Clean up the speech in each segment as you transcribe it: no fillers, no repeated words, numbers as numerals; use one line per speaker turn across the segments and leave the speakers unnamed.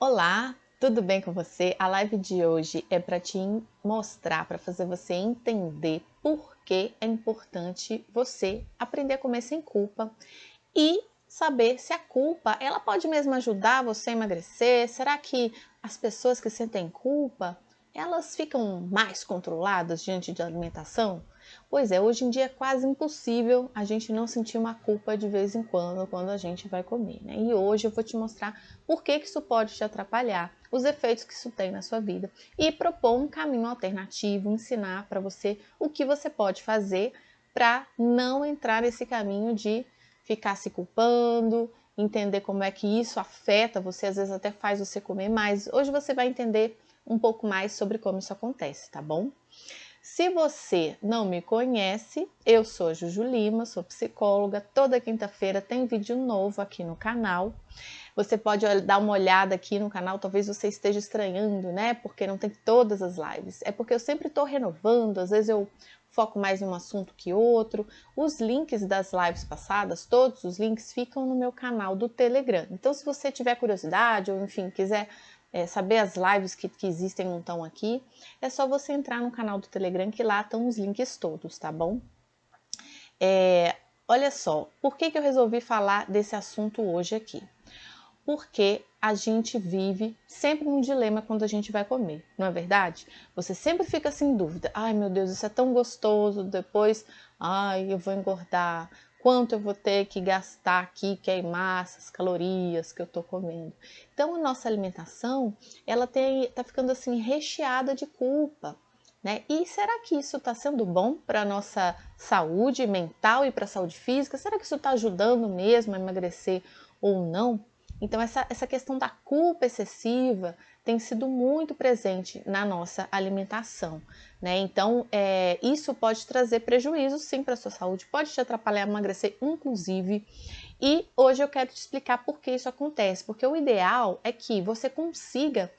Olá, tudo bem com você? A live de hoje é para te mostrar, para fazer você entender por que é importante você aprender a comer sem culpa e saber se a culpa ela pode mesmo ajudar você a emagrecer. Será que as pessoas que sentem culpa, elas ficam mais controladas diante de alimentação? Pois é, hoje em dia é quase impossível a gente não sentir uma culpa de vez em quando a gente vai comer, né? E hoje eu vou te mostrar por que isso pode te atrapalhar, os efeitos que isso tem na sua vida e propor um caminho alternativo, ensinar para você o que você pode fazer para não entrar nesse caminho de ficar se culpando, entender como é que isso afeta você, às vezes até faz você comer mais. Hoje você vai entender um pouco mais sobre como isso acontece, tá bom? Se você não me conhece, eu sou a Juju Lima, sou psicóloga. Toda quinta-feira tem vídeo novo aqui no canal. Você pode dar uma olhada aqui no canal, talvez você esteja estranhando, né? Porque não tem todas as lives. É porque eu sempre estou renovando, às vezes eu foco mais em um assunto que outro. Os links das lives passadas, todos os links ficam no meu canal do Telegram. Então, se você tiver curiosidade ou, enfim, quiser saber as lives que existem não estão aqui, é só você entrar no canal do Telegram que lá estão os links todos, tá bom? Olha só, por que eu resolvi falar desse assunto hoje aqui? Porque a gente vive sempre num dilema quando a gente vai comer, não é verdade? Você sempre fica assim em dúvida. Ai, meu Deus, isso é tão gostoso, depois, ai, eu vou engordar. Quanto eu vou ter que gastar aqui, queimar essas calorias que eu tô comendo. Então, a nossa alimentação, ela tá ficando assim recheada de culpa, né? E será que isso está sendo bom para a nossa saúde mental e para a saúde física? Será que isso está ajudando mesmo a emagrecer ou não? Então, essa questão da culpa excessiva tem sido muito presente na nossa alimentação, né? Então, isso pode trazer prejuízo, sim, para a sua saúde, pode te atrapalhar a emagrecer, inclusive. E hoje eu quero te explicar por que isso acontece, porque o ideal é que você consiga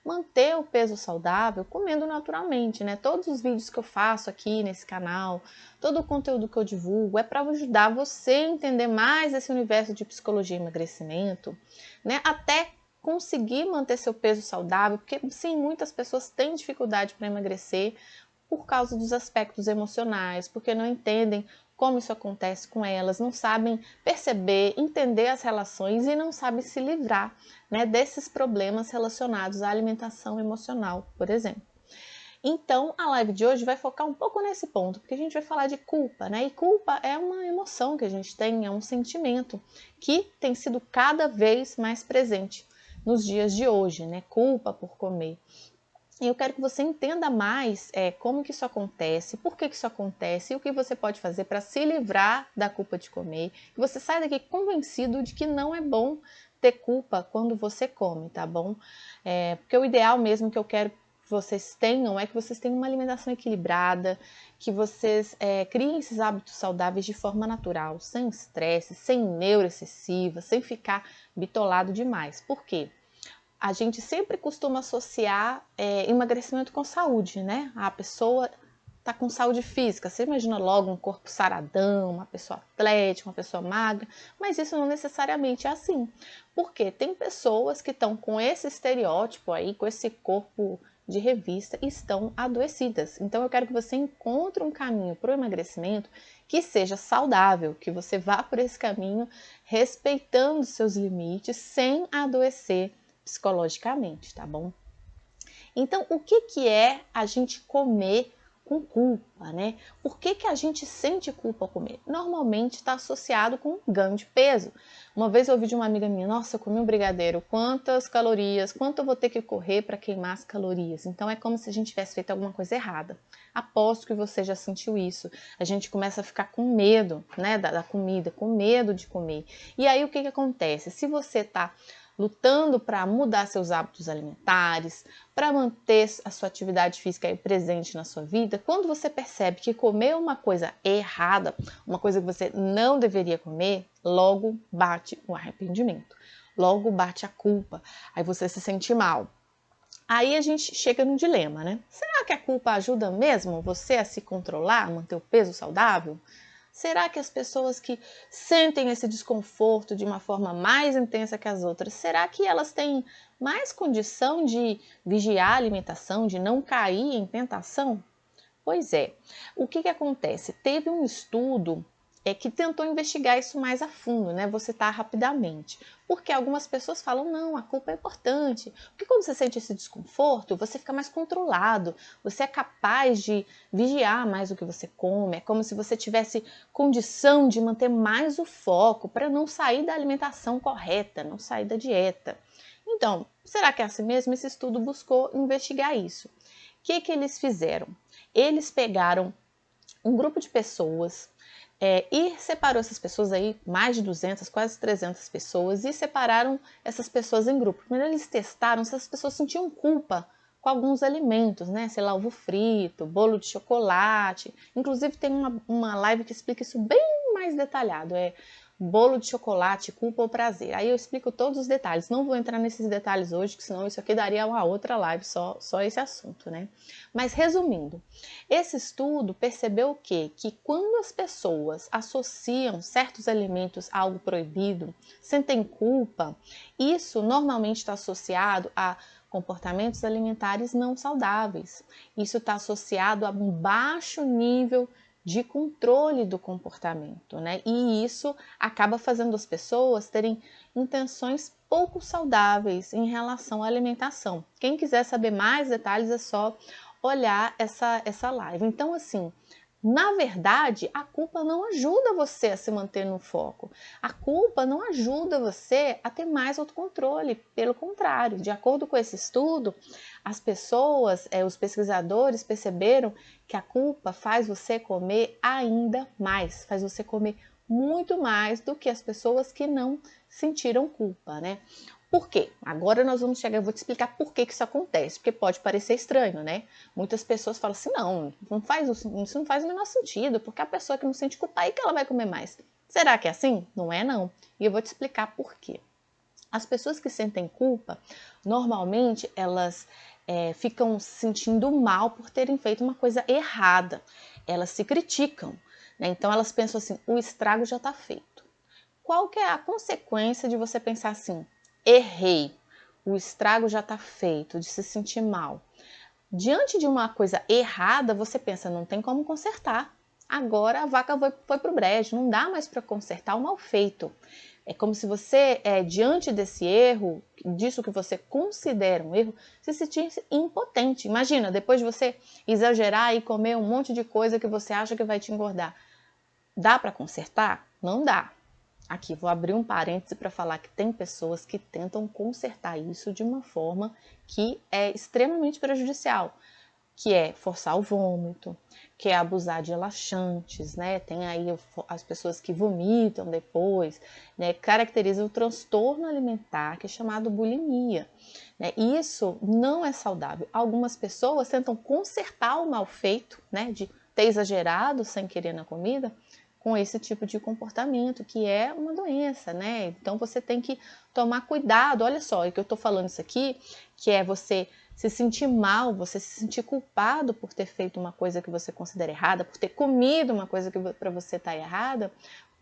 manter o peso saudável comendo naturalmente, né? Todos os vídeos que eu faço aqui nesse canal, todo o conteúdo que eu divulgo é para ajudar você a entender mais esse universo de psicologia e emagrecimento, né? Até conseguir manter seu peso saudável, porque sim, muitas pessoas têm dificuldade para emagrecer por causa dos aspectos emocionais, porque não entendem como isso acontece com elas, não sabem perceber, entender as relações e não sabem se livrar, né, desses problemas relacionados à alimentação emocional, por exemplo. Então, a live de hoje vai focar um pouco nesse ponto, porque a gente vai falar de culpa, né? E culpa é uma emoção que a gente tem, é um sentimento que tem sido cada vez mais presente nos dias de hoje, né? Culpa por comer. E eu quero que você entenda mais como que isso acontece, por que isso acontece e o que você pode fazer para se livrar da culpa de comer. Que você saia daqui convencido de que não é bom ter culpa quando você come, tá bom? Porque o ideal mesmo que eu quero que vocês tenham é que vocês tenham uma alimentação equilibrada, que vocês criem esses hábitos saudáveis de forma natural, sem estresse, sem neuro excessiva, sem ficar bitolado demais. Por quê? A gente sempre costuma associar emagrecimento com saúde, né? A pessoa está com saúde física, você imagina logo um corpo saradão, uma pessoa atlética, uma pessoa magra, mas isso não necessariamente é assim, porque tem pessoas que estão com esse estereótipo aí, com esse corpo de revista, e estão adoecidas. Então eu quero que você encontre um caminho para o emagrecimento que seja saudável, que você vá por esse caminho respeitando seus limites, sem adoecer psicologicamente, tá bom? Então, o que é a gente comer com culpa, né? Por que a gente sente culpa ao comer? Normalmente está associado com ganho de peso. Uma vez eu ouvi de uma amiga minha, nossa, eu comi um brigadeiro, quantas calorias, quanto eu vou ter que correr para queimar as calorias? Então é como se a gente tivesse feito alguma coisa errada. Aposto que você já sentiu isso. A gente começa a ficar com medo, né, da comida, com medo de comer. E aí o que acontece? Se você está lutando para mudar seus hábitos alimentares, para manter a sua atividade física presente na sua vida, quando você percebe que comer uma coisa errada, uma coisa que você não deveria comer, logo bate o arrependimento, logo bate a culpa, aí você se sente mal. Aí a gente chega num dilema, né? Será que a culpa ajuda mesmo você a se controlar, a manter o peso saudável? Será que as pessoas que sentem esse desconforto de uma forma mais intensa que as outras, será que elas têm mais condição de vigiar a alimentação, de não cair em tentação? Pois é. O que acontece? Teve um estudo que tentou investigar isso mais a fundo, né? Vou citar rapidamente. Porque algumas pessoas falam, não, a culpa é importante. Porque quando você sente esse desconforto, você fica mais controlado, você é capaz de vigiar mais o que você come, é como se você tivesse condição de manter mais o foco para não sair da alimentação correta, não sair da dieta. Então, será que é assim mesmo? Esse estudo buscou investigar isso. O que eles fizeram? Eles pegaram um grupo de pessoas e separou essas pessoas aí, mais de 200, quase 300 pessoas, e separaram essas pessoas em grupos. Primeiro eles testaram se as pessoas sentiam culpa com alguns alimentos, né? Sei lá, ovo frito, bolo de chocolate. Inclusive tem uma live que explica isso bem mais detalhado. Bolo de chocolate, culpa ou prazer. Aí eu explico todos os detalhes. Não vou entrar nesses detalhes hoje, que senão isso aqui daria uma outra live, só esse assunto, né? Mas resumindo, esse estudo percebeu o quê? Que quando as pessoas associam certos alimentos a algo proibido, sentem culpa, isso normalmente está associado a comportamentos alimentares não saudáveis. Isso está associado a um baixo nível de controle do comportamento, né? E isso acaba fazendo as pessoas terem intenções pouco saudáveis em relação à alimentação. Quem quiser saber mais detalhes é só olhar essa live. Então, assim, na verdade, a culpa não ajuda você a se manter no foco. A culpa não ajuda você a ter mais autocontrole. Pelo contrário, de acordo com esse estudo, as pessoas, os pesquisadores perceberam que a culpa faz você comer ainda mais, faz você comer muito mais do que as pessoas que não sentiram culpa, né? Por quê? Agora nós vamos chegar, eu vou te explicar por que isso acontece, porque pode parecer estranho, né? Muitas pessoas falam assim, isso não faz o menor sentido, porque a pessoa que não sente culpa, aí que ela vai comer mais. Será que é assim? Não é não. E eu vou te explicar por quê. As pessoas que sentem culpa, normalmente elas ficam se sentindo mal por terem feito uma coisa errada. Elas se criticam, né? Então elas pensam assim, o estrago já está feito. Qual que é a consequência de você pensar assim, errei, o estrago já está feito, de se sentir mal? Diante de uma coisa errada, você pensa, não tem como consertar. Agora a vaca foi para o brejo, não dá mais para consertar o mal feito. É como se você, diante desse erro, disso que você considera um erro, se sentisse impotente. Imagina, depois de você exagerar e comer um monte de coisa que você acha que vai te engordar. Dá para consertar? Não dá. Aqui vou abrir um parêntese para falar que tem pessoas que tentam consertar isso de uma forma que é extremamente prejudicial, que é forçar o vômito, que é abusar de relaxantes, né? Tem aí as pessoas que vomitam depois, né? Caracteriza o transtorno alimentar, que é chamado bulimia, né? Isso não é saudável. Algumas pessoas tentam consertar o mal feito, né? De ter exagerado sem querer na comida, com esse tipo de comportamento, que é uma doença, né? Então você tem que tomar cuidado. Olha só, é que eu tô falando isso aqui, que é você se sentir mal, você se sentir culpado por ter feito uma coisa que você considera errada, por ter comido uma coisa que para você está errada,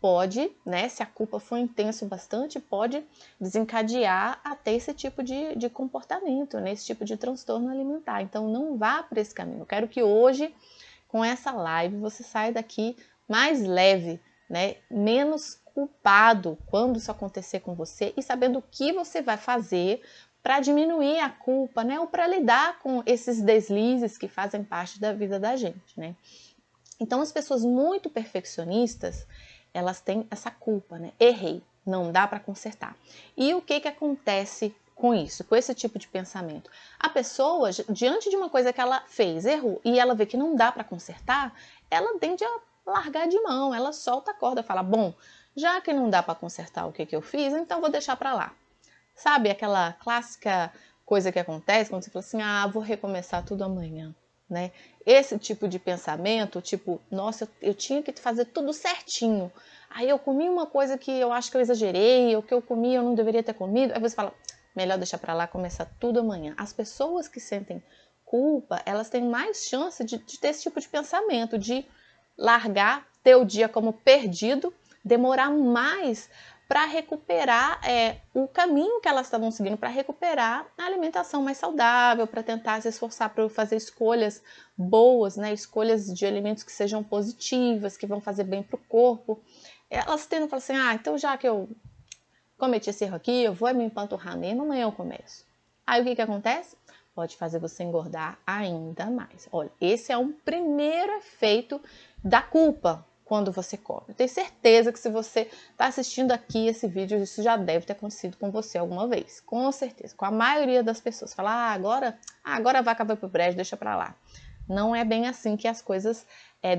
pode, né, se a culpa for intenso bastante, pode desencadear até esse tipo de comportamento, né, esse tipo de transtorno alimentar. Então não vá por esse caminho. Eu quero que hoje, com essa live, você saia daqui mais leve, né, menos culpado quando isso acontecer com você e sabendo o que você vai fazer para diminuir a culpa, né, ou para lidar com esses deslizes que fazem parte da vida da gente, né? Então as pessoas muito perfeccionistas, elas têm essa culpa, né? Errei, não dá para consertar. E o que acontece com isso, com esse tipo de pensamento? A pessoa, diante de uma coisa que ela fez, errou, e ela vê que não dá para consertar, ela tende a largar de mão, ela solta a corda, fala, bom, já que não dá para consertar o que eu fiz, então vou deixar para lá. Sabe aquela clássica coisa que acontece quando você fala assim, vou recomeçar tudo amanhã, né? Esse tipo de pensamento, tipo, nossa, eu tinha que fazer tudo certinho. Aí eu comi uma coisa que eu acho que eu exagerei, ou que eu comi eu não deveria ter comido. Aí você fala, melhor deixar para lá, começar tudo amanhã. As pessoas que sentem culpa, elas têm mais chance de ter esse tipo de pensamento, de largar, ter o dia como perdido, demorar mais para recuperar o caminho que elas estavam seguindo, para recuperar a alimentação mais saudável, para tentar se esforçar para fazer escolhas boas, né? Escolhas de alimentos que sejam positivas, que vão fazer bem para o corpo. Elas tendem a falar assim, então já que eu cometi esse erro aqui, eu vou me empanturrar mesmo, amanhã eu começo. Aí o que acontece? Pode fazer você engordar ainda mais. Olha, esse é um primeiro efeito da culpa quando você come. Eu tenho certeza que se você está assistindo aqui esse vídeo, isso já deve ter acontecido com você alguma vez. Com certeza. Com a maioria das pessoas. Fala, agora a vaca vai pro brejo, deixa pra lá. Não é bem assim que as coisas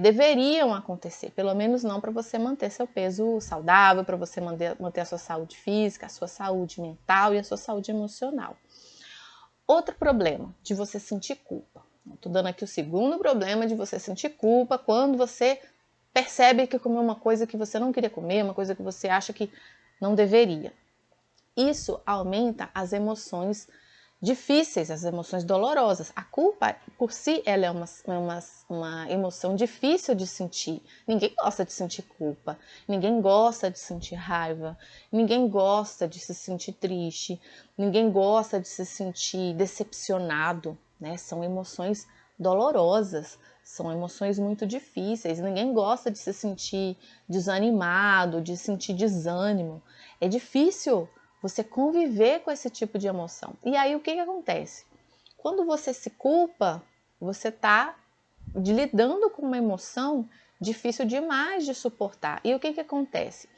deveriam acontecer. Pelo menos não para você manter seu peso saudável, para você manter a sua saúde física, a sua saúde mental e a sua saúde emocional. Outro problema de você sentir culpa. Estou dando aqui o segundo problema de você sentir culpa quando você percebe que comeu uma coisa que você não queria comer, uma coisa que você acha que não deveria. Isso aumenta as emoções difíceis, as emoções dolorosas. A culpa, por si, ela é uma emoção difícil de sentir. Ninguém gosta de sentir culpa, ninguém gosta de sentir raiva, ninguém gosta de se sentir triste, ninguém gosta de se sentir decepcionado, né? São emoções dolorosas, são emoções muito difíceis. Ninguém gosta de se sentir desanimado, de sentir desânimo. É difícil você conviver com esse tipo de emoção. E aí o que acontece? Quando você se culpa, você está lidando com uma emoção difícil demais de suportar. E o que acontece?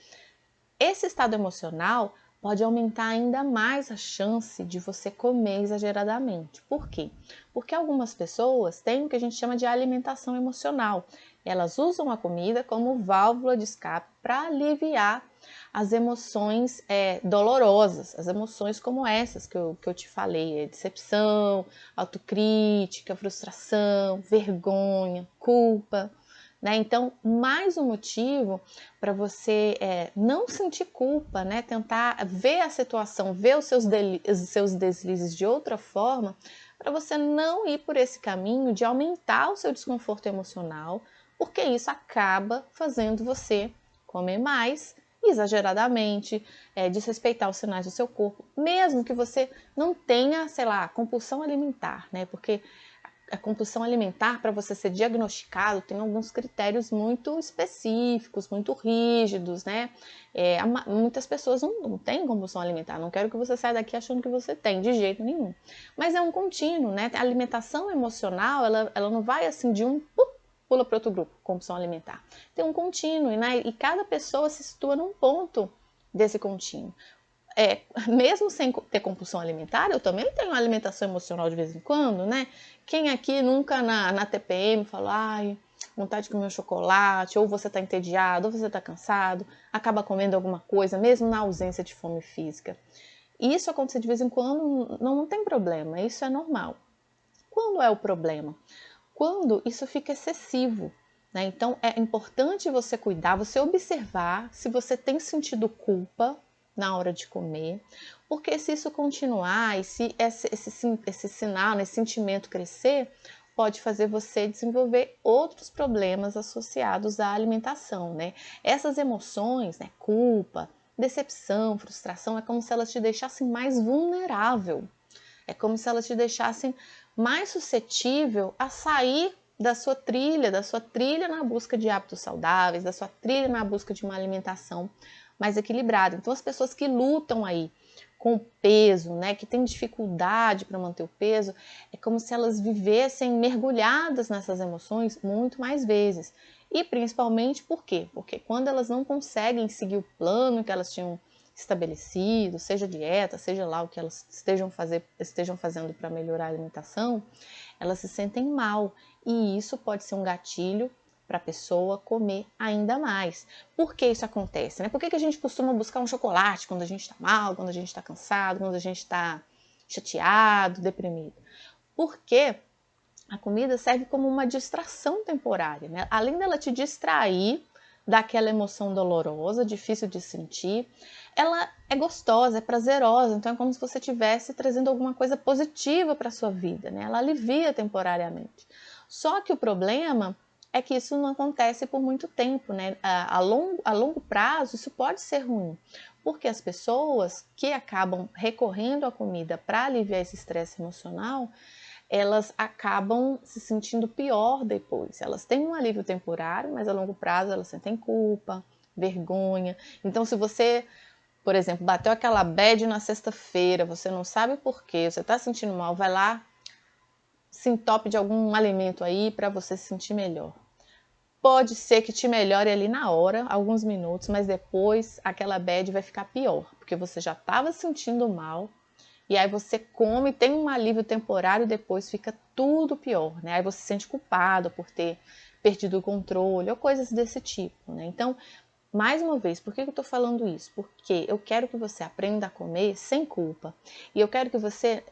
Esse estado emocional pode aumentar ainda mais a chance de você comer exageradamente. Por quê? Porque algumas pessoas têm o que a gente chama de alimentação emocional. Elas usam a comida como válvula de escape para aliviar as emoções dolorosas, as emoções como essas que eu te falei, decepção, autocrítica, frustração, vergonha, culpa. Né? Então, mais um motivo para você não sentir culpa, né? Tentar ver a situação, ver os seus deslizes de outra forma, para você não ir por esse caminho de aumentar o seu desconforto emocional, porque isso acaba fazendo você comer mais, exageradamente, desrespeitar os sinais do seu corpo, mesmo que você não tenha, sei lá, compulsão alimentar, né? Porque a compulsão alimentar, para você ser diagnosticado, tem alguns critérios muito específicos, muito rígidos, né? Muitas pessoas não têm compulsão alimentar, não quero que você saia daqui achando que você tem, de jeito nenhum. Mas é um contínuo, né? A alimentação emocional, ela não vai assim de um pula para outro grupo, compulsão alimentar. Tem um contínuo, né? E cada pessoa se situa num ponto desse contínuo. Mesmo sem ter compulsão alimentar, eu também tenho uma alimentação emocional de vez em quando, né? Quem aqui nunca na TPM falou, vontade de comer um chocolate, ou você tá entediado, ou você tá cansado, acaba comendo alguma coisa, mesmo na ausência de fome física. E isso acontecer de vez em quando não tem problema, isso é normal. Quando é o problema? Quando isso fica excessivo, né? Então é importante você cuidar, você observar se você tem sentido culpa na hora de comer, porque se isso continuar e se esse sinal, esse sentimento crescer, pode fazer você desenvolver outros problemas associados à alimentação, né? Essas emoções, né, culpa, decepção, frustração, é como se elas te deixassem mais vulnerável, é como se elas te deixassem mais suscetível a sair da sua trilha na busca de hábitos saudáveis, da sua trilha na busca de uma alimentação mais equilibrada. Então, as pessoas que lutam aí com o peso, né, que têm dificuldade para manter o peso, é como se elas vivessem mergulhadas nessas emoções muito mais vezes. E principalmente por quê? Porque quando elas não conseguem seguir o plano que elas tinham estabelecido, seja dieta, seja lá o que elas estejam fazendo para melhorar a alimentação, elas se sentem mal. E isso pode ser um gatilho para a pessoa comer ainda mais. Por que isso acontece? Né? Por que a gente costuma buscar um chocolate quando a gente está mal, quando a gente está cansado, quando a gente está chateado, deprimido? Porque a comida serve como uma distração temporária, né? Além dela te distrair daquela emoção dolorosa, difícil de sentir, ela é gostosa, é prazerosa, então é como se você estivesse trazendo alguma coisa positiva para a sua vida, né? Ela alivia temporariamente. Só que o problema é que isso não acontece por muito tempo, né? A longo prazo, isso pode ser ruim, porque as pessoas que acabam recorrendo à comida para aliviar esse estresse emocional, elas acabam se sentindo pior depois. Elas têm um alívio temporário, mas a longo prazo elas sentem culpa, vergonha. Então, se você, por exemplo, bateu aquela bad na sexta-feira, você não sabe por quê, você está sentindo mal, vai lá, se entope de algum alimento aí para você se sentir melhor. Pode ser que te melhore ali na hora, alguns minutos, mas depois aquela bad vai ficar pior, porque você já estava sentindo mal, e aí você come, tem um alívio temporário e depois fica tudo pior, né? Aí você se sente culpado por ter perdido o controle ou coisas desse tipo, né? Então, mais uma vez, por que eu estou falando isso? Porque eu quero que você aprenda a comer sem culpa. E eu quero que você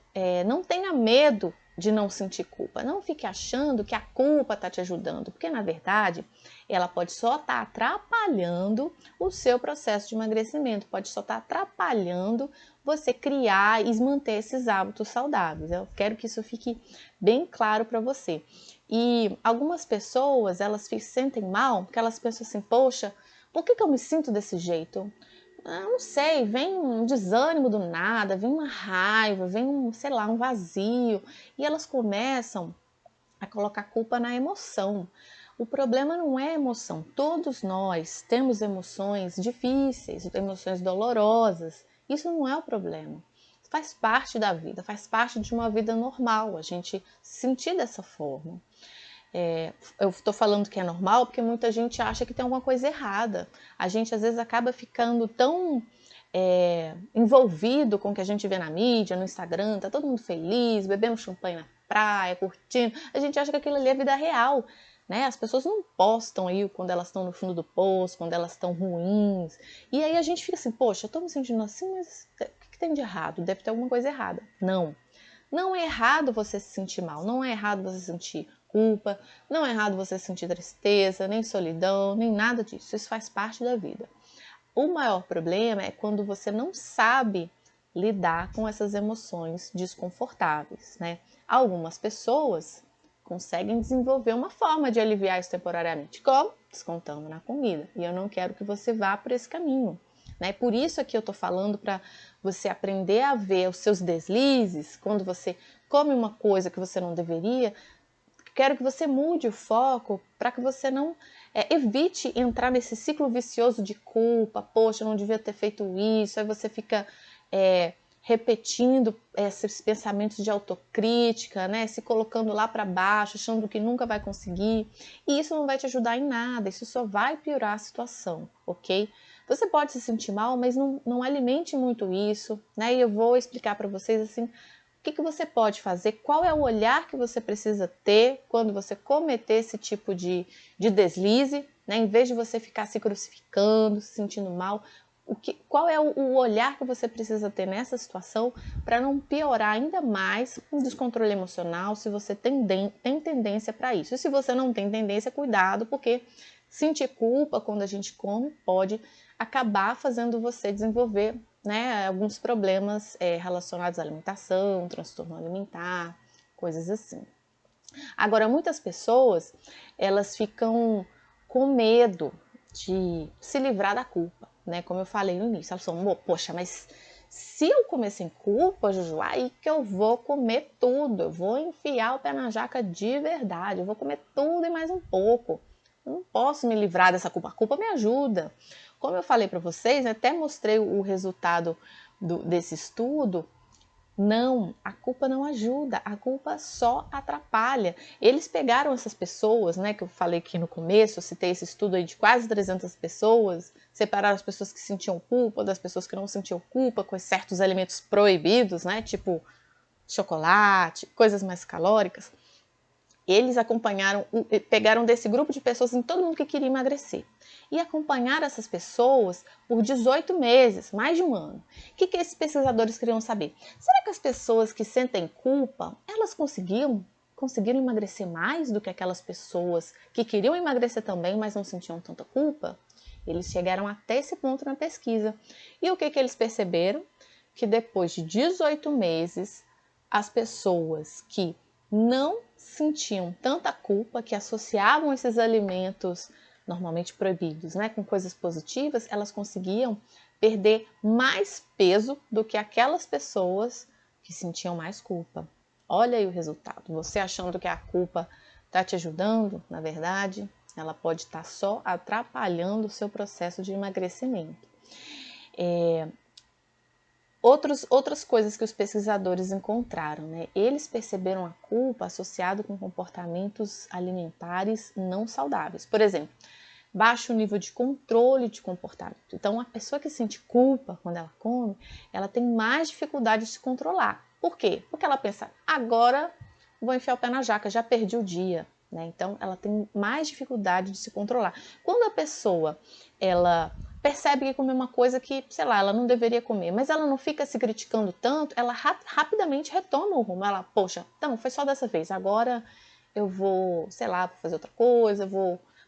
não tenha medo de não sentir culpa. Não fique achando que a culpa está te ajudando, porque na verdade ela pode só estar atrapalhando o seu processo de emagrecimento, pode só estar atrapalhando você criar e manter esses hábitos saudáveis. Eu quero que isso fique bem claro para você. E algumas pessoas, elas se sentem mal, porque elas pensam assim, poxa, por que eu me sinto desse jeito? Não sei, vem um desânimo do nada, vem uma raiva, vem sei lá, um vazio. E elas começam a colocar culpa na emoção. O problema não é a emoção. Todos nós temos emoções difíceis, emoções dolorosas. Isso não é o problema. Faz parte da vida, faz parte de uma vida normal, a gente sentir dessa forma. Eu estou falando que é normal porque muita gente acha que tem alguma coisa errada. A gente às vezes acaba ficando tão envolvido com o que a gente vê na mídia, no Instagram, tá todo mundo feliz, bebendo champanhe na praia, curtindo. A gente acha que aquilo ali é vida real, né? As pessoas não postam aí quando elas estão no fundo do poço, quando elas estão ruins. E aí a gente fica assim, poxa, eu tô me sentindo assim, mas o que tem de errado? Deve ter alguma coisa errada. Não. Não é errado você se sentir mal, não é errado você sentir culpa, não é errado você sentir tristeza, nem solidão, nem nada disso. Isso faz parte da vida. O maior problema é quando você não sabe lidar com essas emoções desconfortáveis, né? Algumas pessoas conseguem desenvolver uma forma de aliviar isso temporariamente, como descontando na comida. E eu não quero que você vá por esse caminho, né? Por isso aqui eu tô falando para você aprender a ver os seus deslizes, quando você come uma coisa que você não deveria. Quero que você mude o foco para que você não evite entrar nesse ciclo vicioso de culpa. Poxa, eu não devia ter feito isso. Aí você fica repetindo esses pensamentos de autocrítica, né? Se colocando lá para baixo, achando que nunca vai conseguir. E isso não vai te ajudar em nada. Isso só vai piorar a situação, ok? Você pode se sentir mal, mas não alimente muito isso, né? E eu vou explicar para vocês assim, o que você pode fazer, qual é o olhar que você precisa ter quando você cometer esse tipo de deslize, né? Em vez de você ficar se crucificando, se sentindo mal, qual é o olhar que você precisa ter nessa situação para não piorar ainda mais o descontrole emocional, se você tem tendência para isso. E se você não tem tendência, cuidado, porque sentir culpa quando a gente come pode acabar fazendo você desenvolver, né, alguns problemas relacionados à alimentação, transtorno alimentar, coisas assim. Agora, muitas pessoas, elas ficam com medo de se livrar da culpa, né? Como eu falei no início, elas falam, poxa, mas se eu comer sem culpa, Juju, aí que eu vou comer tudo, eu vou enfiar o pé na jaca de verdade, eu vou comer tudo e mais um pouco. Eu não posso me livrar dessa culpa, a culpa me ajuda. Como eu falei para vocês, até mostrei o resultado desse estudo, não, a culpa não ajuda, a culpa só atrapalha. Eles pegaram essas pessoas, né, que eu falei aqui no começo, eu citei esse estudo aí de quase 300 pessoas, separaram as pessoas que sentiam culpa das pessoas que não sentiam culpa com certos alimentos proibidos, né, tipo chocolate, coisas mais calóricas. Eles pegaram desse grupo de pessoas em todo mundo que queria emagrecer e acompanharam essas pessoas por 18 meses, mais de um ano. O que esses pesquisadores queriam saber? Será que as pessoas que sentem culpa, elas conseguiram emagrecer mais do que aquelas pessoas que queriam emagrecer também, mas não sentiam tanta culpa? Eles chegaram até esse ponto na pesquisa. E o que eles perceberam? Que depois de 18 meses, as pessoas que não sentiam tanta culpa, que associavam esses alimentos normalmente proibidos, né, com coisas positivas, elas conseguiam perder mais peso do que aquelas pessoas que sentiam mais culpa. Olha aí o resultado. Você achando que a culpa está te ajudando, na verdade, ela pode estar só atrapalhando o seu processo de emagrecimento. Outras coisas que os pesquisadores encontraram, né? Eles perceberam a culpa associada com comportamentos alimentares não saudáveis. Por exemplo, baixo nível de controle de comportamento. Então, a pessoa que sente culpa quando ela come, ela tem mais dificuldade de se controlar. Por quê? Porque ela pensa, agora vou enfiar o pé na jaca, já perdi o dia. Né? Então, ela tem mais dificuldade de se controlar. Quando a pessoa, ela percebe que comeu uma coisa que, sei lá, ela não deveria comer, mas ela não fica se criticando tanto, ela rapidamente retoma o rumo. Ela, poxa, então, foi só dessa vez, agora eu vou, sei lá, fazer outra coisa,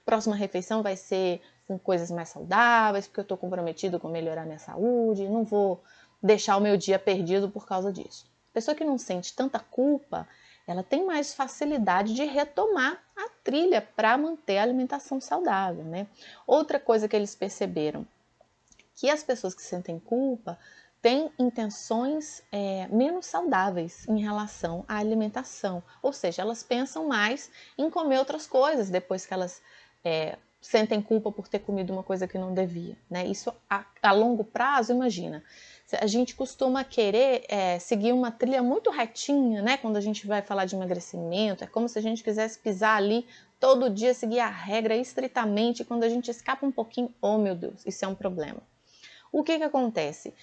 próxima refeição vai ser com coisas mais saudáveis, porque eu estou comprometido com melhorar minha saúde, não vou deixar o meu dia perdido por causa disso. A pessoa que não sente tanta culpa, ela tem mais facilidade de retomar a trilha para manter a alimentação saudável, né? Outra coisa que eles perceberam, que as pessoas que sentem culpa têm intenções menos saudáveis em relação à alimentação, ou seja, elas pensam mais em comer outras coisas depois que elas sentem culpa por ter comido uma coisa que não devia, né? Isso a longo prazo, imagina, a gente costuma querer seguir uma trilha muito retinha, né? Quando a gente vai falar de emagrecimento, é como se a gente quisesse pisar ali todo dia, seguir a regra estritamente, e quando a gente escapa um pouquinho, oh meu Deus, isso é um problema. O que acontece?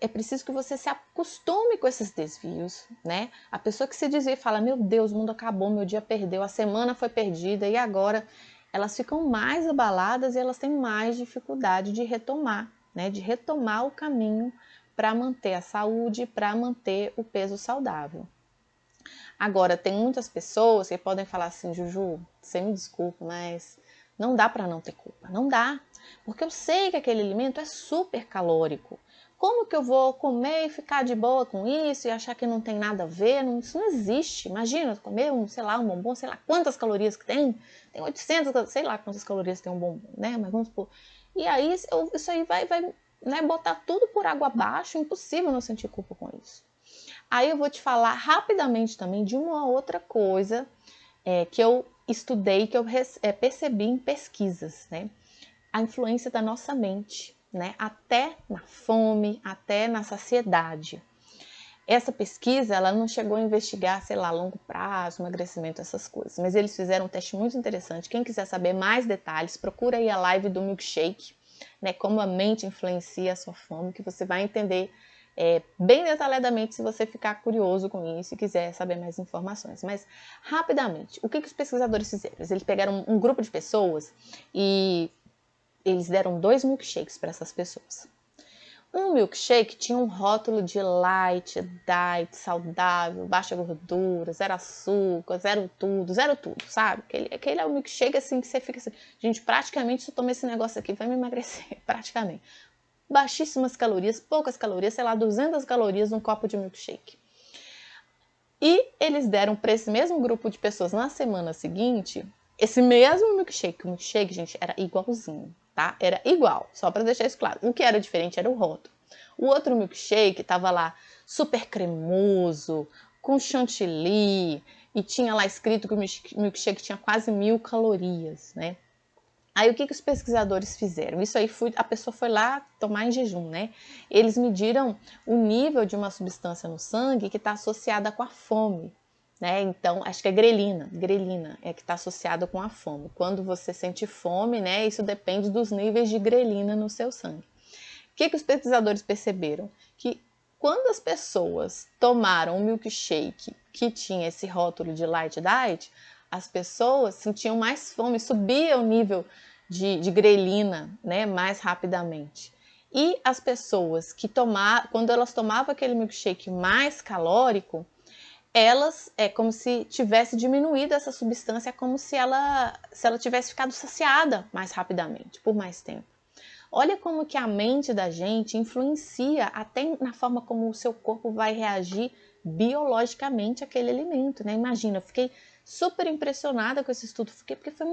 É preciso que você se acostume com esses desvios, né? A pessoa que se desvia e fala, meu Deus, o mundo acabou, meu dia perdeu, a semana foi perdida e agora elas ficam mais abaladas e elas têm mais dificuldade de retomar, né? De retomar o caminho para manter a saúde, para manter o peso saudável. Agora, tem muitas pessoas que podem falar assim, Juju, você me desculpa, mas não dá para não ter culpa, não dá. Porque eu sei que aquele alimento é super calórico. Como que eu vou comer e ficar de boa com isso e achar que não tem nada a ver? Isso não existe. Imagina comer sei lá, um bombom, sei lá quantas calorias que tem. Tem 800, sei lá quantas calorias tem um bombom, né? Mas vamos supor. E aí isso aí vai né, botar tudo por água abaixo, impossível não sentir culpa com isso. Aí eu vou te falar rapidamente também de uma outra coisa que eu estudei, que eu percebi em pesquisas, né? A influência da nossa mente, né? Até na fome, até na saciedade. Essa pesquisa, ela não chegou a investigar, sei lá, longo prazo, emagrecimento, essas coisas, mas eles fizeram um teste muito interessante. Quem quiser saber mais detalhes, procura aí a live do milkshake, né? Como a mente influencia a sua fome, que você vai entender bem detalhadamente se você ficar curioso com isso e quiser saber mais informações. Mas, rapidamente, o que os pesquisadores fizeram? Eles pegaram um grupo de pessoas e eles deram 2 milkshakes para essas pessoas. Um milkshake tinha um rótulo de light, diet, saudável, baixa gordura, zero açúcar, zero tudo, sabe? Aquele é o milkshake assim que você fica assim, gente, praticamente se eu tomar esse negócio aqui vai me emagrecer, praticamente. Baixíssimas calorias, poucas calorias, sei lá, 200 calorias num copo de milkshake. E eles deram para esse mesmo grupo de pessoas na semana seguinte, esse mesmo milkshake. O milkshake, gente, era igualzinho, tá? Era igual, só para deixar isso claro. O que era diferente era o rótulo. O outro milkshake tava lá super cremoso, com chantilly, e tinha lá escrito que o milkshake tinha quase 1000 calorias, né? Aí o que os pesquisadores fizeram? Isso aí a pessoa foi lá tomar em jejum, né? Eles mediram o nível de uma substância no sangue que está associada com a fome, né? Então, acho que é grelina é que está associada com a fome. Quando você sente fome, né? Isso depende dos níveis de grelina no seu sangue. O que os pesquisadores perceberam? Que quando as pessoas tomaram um milkshake que tinha esse rótulo de light diet, as pessoas sentiam mais fome, subia o nível de grelina, né, mais rapidamente. E as pessoas que quando elas tomavam aquele milkshake mais calórico, elas como se tivesse diminuído essa substância, como se ela tivesse ficado saciada mais rapidamente, por mais tempo. Olha como que a mente da gente influencia até na forma como o seu corpo vai reagir biologicamente aquele alimento, né? Imagina, eu fiquei super impressionada com esse estudo, porque foi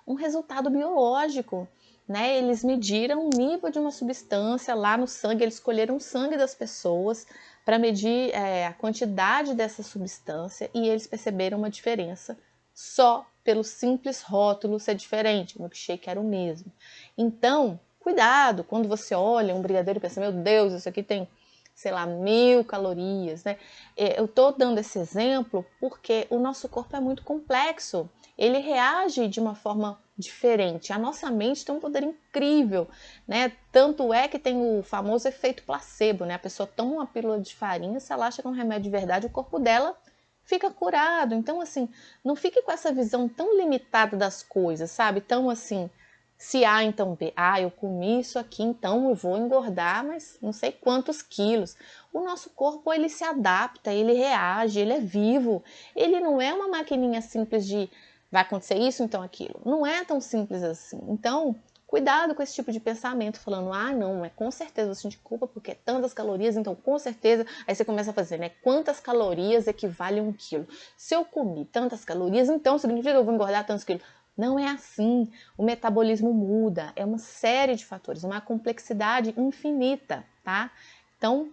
um resultado biológico, né? Eles mediram o nível de uma substância lá no sangue, eles escolheram o sangue das pessoas para medir a quantidade dessa substância e eles perceberam uma diferença só pelo simples rótulo ser diferente, o milkshake era o mesmo. Então, cuidado quando você olha um brigadeiro e pensa, meu Deus, isso aqui tem, sei lá, 1000 calorias, né? Eu tô dando esse exemplo porque o nosso corpo é muito complexo, ele reage de uma forma diferente. A nossa mente tem um poder incrível, né? Tanto é que tem o famoso efeito placebo, né? A pessoa toma uma pílula de farinha, se ela acha que é um remédio de verdade, o corpo dela fica curado. Então, assim, não fique com essa visão tão limitada das coisas, sabe? Tão assim, se A, então B. Ah, eu comi isso aqui, então eu vou engordar, mas não sei quantos quilos. O nosso corpo, ele se adapta, ele reage, ele é vivo. Ele não é uma maquininha simples de vai acontecer isso, então aquilo. Não é tão simples assim. Então, cuidado com esse tipo de pensamento, falando, ah, não, com certeza eu sinto culpa porque é tantas calorias, então com certeza. Aí você começa a fazer, né? Quantas calorias equivale a 1 quilo? Se eu comi tantas calorias, então significa que eu vou engordar tantos quilos. Não é assim. O metabolismo muda, é uma série de fatores, uma complexidade infinita, tá? Então,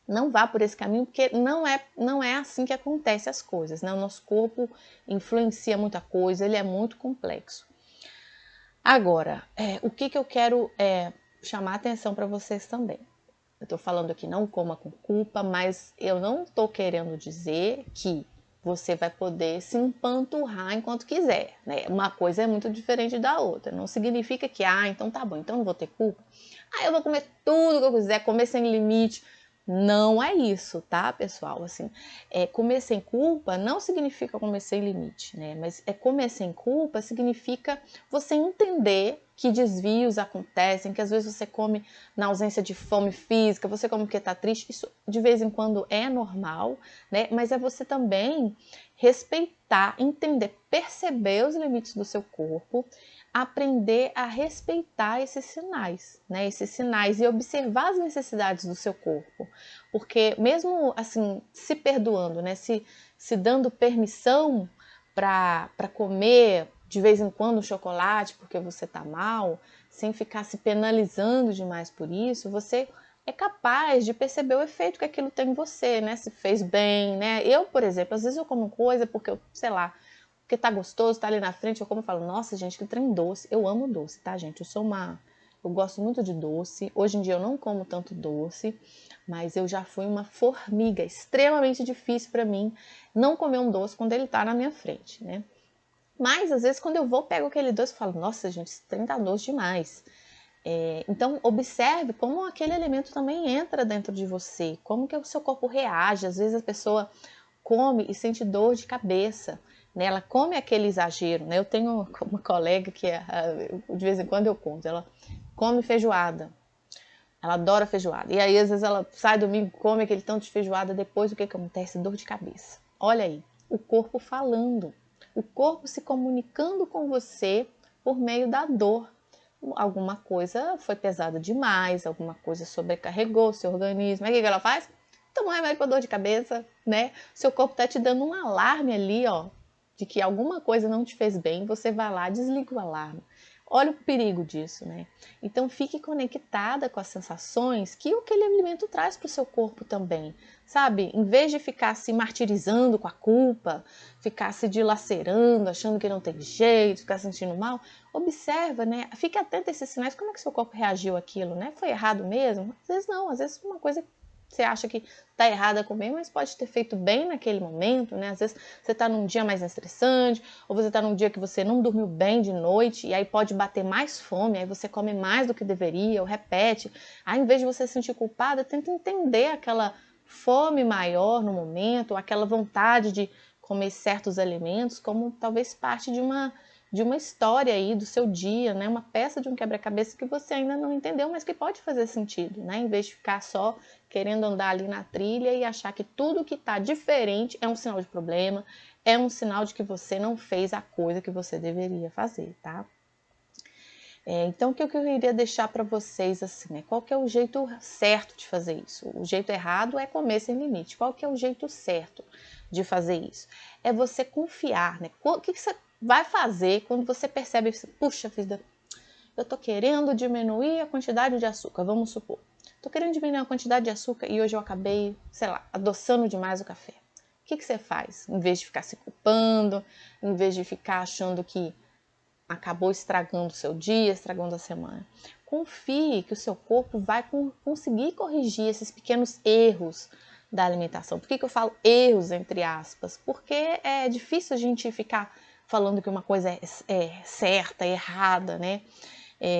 não vá por esse caminho, porque não é assim que acontecem as coisas, né? O nosso corpo influencia muita coisa, ele é muito complexo. Agora, o que eu quero chamar a atenção para vocês também. Eu estou falando aqui, não coma com culpa, mas eu não estou querendo dizer que você vai poder se empanturrar enquanto quiser, né? Uma coisa é muito diferente da outra. Não significa que, então tá bom, então não vou ter culpa. Eu vou comer tudo que eu quiser, comer sem limite. Não é isso, tá, pessoal? Assim, comer sem culpa não significa comer sem limite, né? Mas comer sem culpa significa você entender que desvios acontecem, que às vezes você come na ausência de fome física, você come porque tá triste, isso de vez em quando é normal, né? Mas é você também respeitar, entender, perceber os limites do seu corpo, aprender a respeitar esses sinais, né? Esses sinais e observar as necessidades do seu corpo. Porque mesmo assim, se perdoando, né? Se dando permissão para comer de vez em quando chocolate porque você tá mal, sem ficar se penalizando demais por isso, você é capaz de perceber o efeito que aquilo tem em você, né? Se fez bem, né? Eu, por exemplo, às vezes eu como coisa porque eu, sei lá, porque tá gostoso, tá ali na frente, eu como e falo, nossa, gente, que trem doce. Eu amo doce, tá, gente? Eu gosto muito de doce. Hoje em dia eu não como tanto doce, mas eu já fui uma formiga. Extremamente difícil para mim não comer um doce quando ele tá na minha frente, né? Mas, às vezes, quando eu vou, pego aquele doce e falo, nossa, gente, esse trem tá doce demais. Então, observe como aquele alimento também entra dentro de você, como que o seu corpo reage. Às vezes a pessoa come e sente dor de cabeça, né? Ela come aquele exagero, né? Eu tenho uma colega que de vez em quando eu conto, ela come feijoada, ela adora feijoada, e aí às vezes ela sai domingo, come aquele tanto de feijoada, depois o que acontece? Dor de cabeça. Olha aí, o corpo falando, o corpo se comunicando com você por meio da dor. Alguma coisa foi pesada demais, alguma coisa sobrecarregou o seu organismo. Aí o que ela faz? Toma um remédio para dor de cabeça, né? Seu corpo está te dando um alarme ali, ó, de que alguma coisa não te fez bem, você vai lá, desliga o alarme. Olha o perigo disso, né? Então fique conectada com as sensações que aquele alimento traz para o seu corpo também, sabe? Em vez de ficar se martirizando com a culpa, ficar se dilacerando, achando que não tem jeito, ficar se sentindo mal, observa, né? Fique atento a esses sinais, como é que seu corpo reagiu àquilo, né? Foi errado mesmo? Às vezes não, às vezes uma coisa você acha que está errada a comer, mas pode ter feito bem naquele momento, né? Às vezes você está num dia mais estressante, ou você está num dia que você não dormiu bem de noite, e aí pode bater mais fome, aí você come mais do que deveria, ou repete. Aí, em vez de você se sentir culpada, tenta entender aquela fome maior no momento, aquela vontade de comer certos alimentos, como talvez parte de uma história aí do seu dia, né? Uma peça de um quebra-cabeça que você ainda não entendeu, mas que pode fazer sentido, né? Em vez de ficar só querendo andar ali na trilha e achar que tudo que está diferente é um sinal de problema, é um sinal de que você não fez a coisa que você deveria fazer, tá? Então, o que eu queria deixar para vocês assim, né? Qual que é o jeito certo de fazer isso? O jeito errado é comer sem limite. Qual que é o jeito certo de fazer isso? É você confiar, né? O que você vai fazer quando você percebe, puxa vida, eu tô querendo diminuir a quantidade de açúcar, vamos supor. Tô querendo diminuir a quantidade de açúcar e hoje eu acabei, sei lá, adoçando demais o café. O que você faz? Em vez de ficar se culpando, em vez de ficar achando que acabou estragando o seu dia, estragando a semana. Confie que o seu corpo vai conseguir corrigir esses pequenos erros da alimentação. Por que eu falo erros, entre aspas? Porque é difícil a gente ficar falando que uma coisa é certa, errada, né?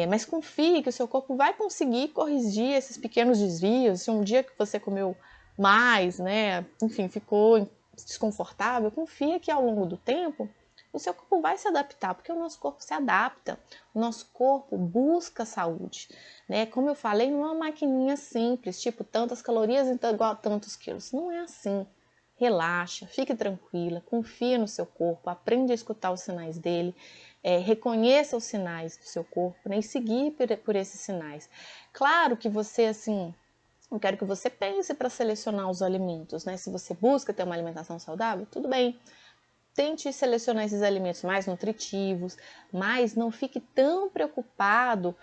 Mas confie que o seu corpo vai conseguir corrigir esses pequenos desvios. Se um dia que você comeu mais, né, enfim, ficou desconfortável, confia que ao longo do tempo o seu corpo vai se adaptar, porque o nosso corpo se adapta, o nosso corpo busca saúde, né? Como eu falei, não é uma maquininha simples, tipo tantas calorias igual a tantos quilos. Não é assim. Relaxa, fique tranquila, confia no seu corpo, aprende a escutar os sinais dele, reconheça os sinais do seu corpo, né? E seguir por esses sinais. Claro que você, assim, eu quero que você pense para selecionar os alimentos, né? Se você busca ter uma alimentação saudável, tudo bem. Tente selecionar esses alimentos mais nutritivos, mas não fique tão preocupado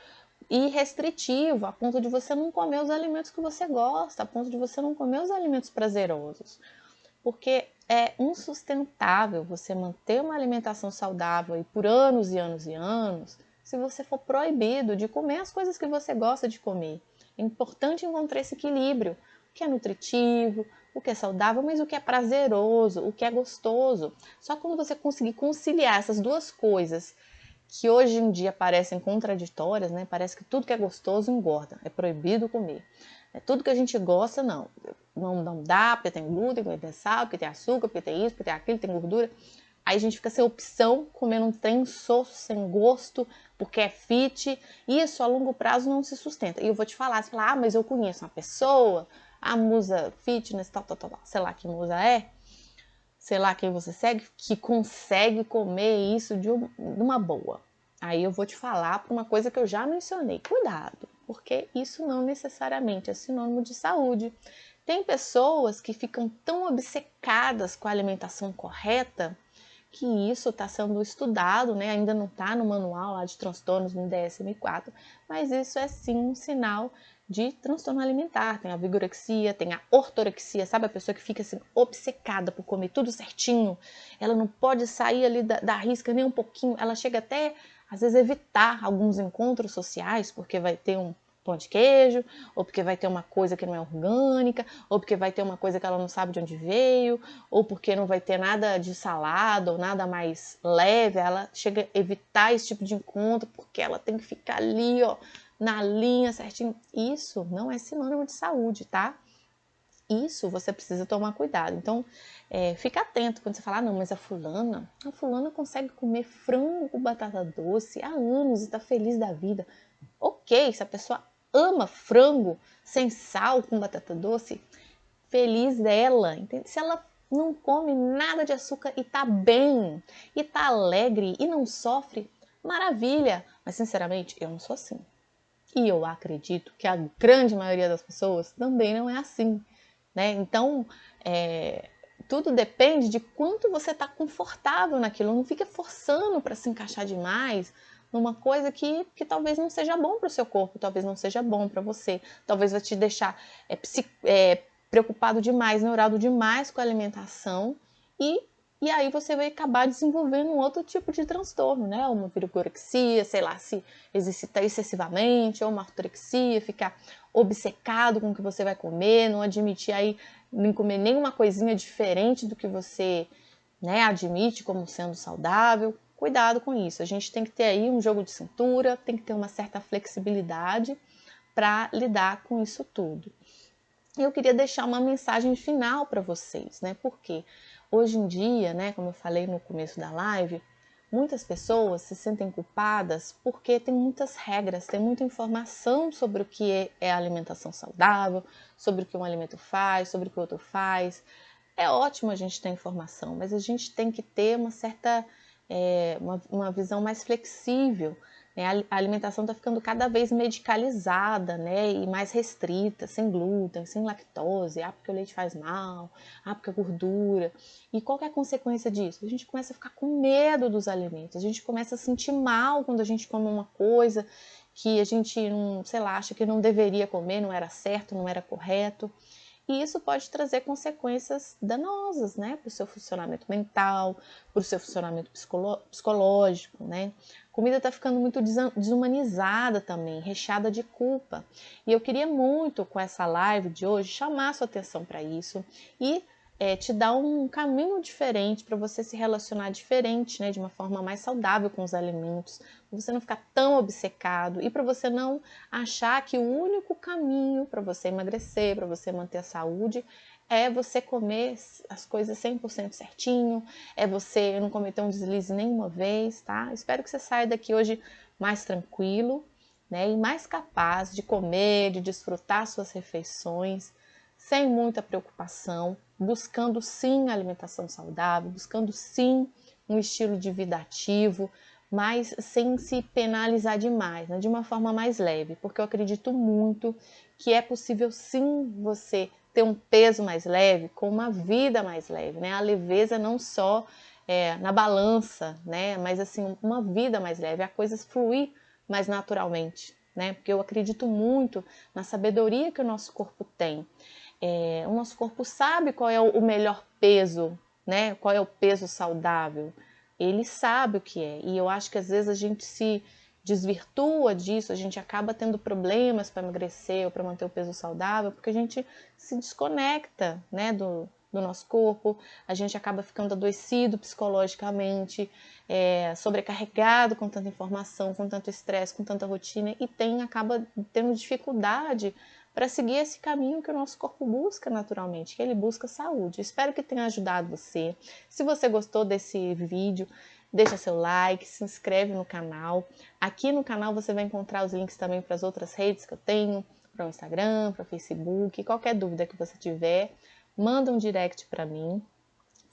e restritivo a ponto de você não comer os alimentos que você gosta, a ponto de você não comer os alimentos prazerosos. Porque é insustentável você manter uma alimentação saudável e por anos e anos e anos se você for proibido de comer as coisas que você gosta de comer. É importante encontrar esse equilíbrio, o que é nutritivo, o que é saudável, mas o que é prazeroso, o que é gostoso. Só quando você conseguir conciliar essas duas coisas que hoje em dia parecem contraditórias, né? Parece que tudo que é gostoso engorda, é proibido comer. Tudo que a gente gosta, não dá, porque tem glúten, porque tem sal, porque tem açúcar, porque tem isso, porque tem aquilo, tem gordura. Aí a gente fica sem opção, comendo um trem soço, sem gosto, porque é fit. Isso a longo prazo não se sustenta. E eu vou te falar, você fala, mas eu conheço uma pessoa, a musa fitness, tal, sei lá que musa é, sei lá quem você segue, que consegue comer isso de uma boa. Aí eu vou te falar para uma coisa que eu já mencionei. Cuidado, porque isso não necessariamente é sinônimo de saúde. Tem pessoas que ficam tão obcecadas com a alimentação correta que isso está sendo estudado, né? Ainda não está no manual lá de transtornos no DSM-4, mas isso é sim um sinal de transtorno alimentar. Tem a vigorexia, tem a ortorexia, sabe? A pessoa que fica assim, obcecada por comer tudo certinho, ela não pode sair ali da risca nem um pouquinho, ela chega até, às vezes, evitar alguns encontros sociais, porque vai ter um pão de queijo, ou porque vai ter uma coisa que não é orgânica, ou porque vai ter uma coisa que ela não sabe de onde veio, ou porque não vai ter nada de salada ou nada mais leve, ela chega a evitar esse tipo de encontro porque ela tem que ficar ali, ó, na linha certinho. Isso não é sinônimo de saúde, tá? Isso você precisa tomar cuidado. Então, fica atento quando você falar, não, mas a fulana consegue comer frango com batata doce há anos e tá feliz da vida. Ok, se a pessoa ama frango sem sal com batata doce, feliz dela, entende? Se ela não come nada de açúcar e tá bem, e tá alegre e não sofre, maravilha. Mas sinceramente, eu não sou assim. E eu acredito que a grande maioria das pessoas também não é assim, né? Então, tudo depende de quanto você está confortável naquilo. Não fica forçando para se encaixar demais numa coisa que talvez não seja bom para o seu corpo, talvez não seja bom para você, talvez vai te deixar preocupado demais, neurado demais com a alimentação e aí você vai acabar desenvolvendo um outro tipo de transtorno, né? Uma vigorexia, sei lá, se exercitar excessivamente, ou uma ortorexia, ficar obcecado com o que você vai comer, não admitir aí nem comer nenhuma coisinha diferente do que você, né, admite como sendo saudável. Cuidado com isso. A gente tem que ter aí um jogo de cintura, tem que ter uma certa flexibilidade para lidar com isso tudo. Eu queria deixar uma mensagem final para vocês, né? Porque hoje em dia, né, como eu falei no começo da live, muitas pessoas se sentem culpadas porque tem muitas regras, tem muita informação sobre o que é alimentação saudável, sobre o que um alimento faz, sobre o que o outro faz. É ótimo a gente ter informação, mas a gente tem que ter uma certa uma visão mais flexível né? A alimentação está ficando cada vez medicalizada, né? E mais restrita, sem glúten, sem lactose, porque o leite faz mal, porque a gordura. E qual que é a consequência disso? A gente começa a ficar com medo dos alimentos, a gente começa a sentir mal quando a gente come uma coisa que a gente, não, sei lá, acha que não deveria comer, não era certo, não era correto. E isso pode trazer consequências danosas, né, para o seu funcionamento mental, para o seu funcionamento psicológico, né? A comida está ficando muito desumanizada também, recheada de culpa. E eu queria muito, com essa live de hoje, chamar a sua atenção para isso e te dar um caminho diferente para você se relacionar diferente, né, de uma forma mais saudável com os alimentos, para você não ficar tão obcecado e para você não achar que o único caminho para você emagrecer, para você manter a saúde, é você comer as coisas 100% certinho, é você não cometer um deslize nenhuma vez, tá? Espero que você saia daqui hoje mais tranquilo, né, e mais capaz de comer, de desfrutar suas refeições, sem muita preocupação, buscando sim alimentação saudável, buscando sim um estilo de vida ativo, mas sem se penalizar demais, né? De uma forma mais leve, porque eu acredito muito que é possível sim você ter um peso mais leve com uma vida mais leve, né? A leveza não só na balança, né? Mas assim, uma vida mais leve, a coisa fluir mais naturalmente, né? Porque eu acredito muito na sabedoria que o nosso corpo tem. O nosso corpo sabe qual é o melhor peso, né? Qual é o peso saudável. Ele sabe o que é. E eu acho que às vezes a gente se desvirtua disso, a gente acaba tendo problemas para emagrecer ou para manter o peso saudável, porque a gente se desconecta, né, do nosso corpo, a gente acaba ficando adoecido psicologicamente, sobrecarregado com tanta informação, com tanto estresse, com tanta rotina e acaba tendo dificuldade para seguir esse caminho que o nosso corpo busca naturalmente, que ele busca saúde. Espero que tenha ajudado você. Se você gostou desse vídeo, deixa seu like, se inscreve no canal. Aqui no canal você vai encontrar os links também para as outras redes que eu tenho, para o Instagram, para o Facebook. Qualquer dúvida que você tiver, manda um direct para mim.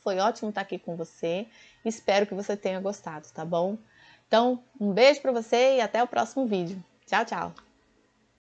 Foi ótimo estar aqui com você. Espero que você tenha gostado, tá bom? Então, um beijo para você e até o próximo vídeo. Tchau, tchau!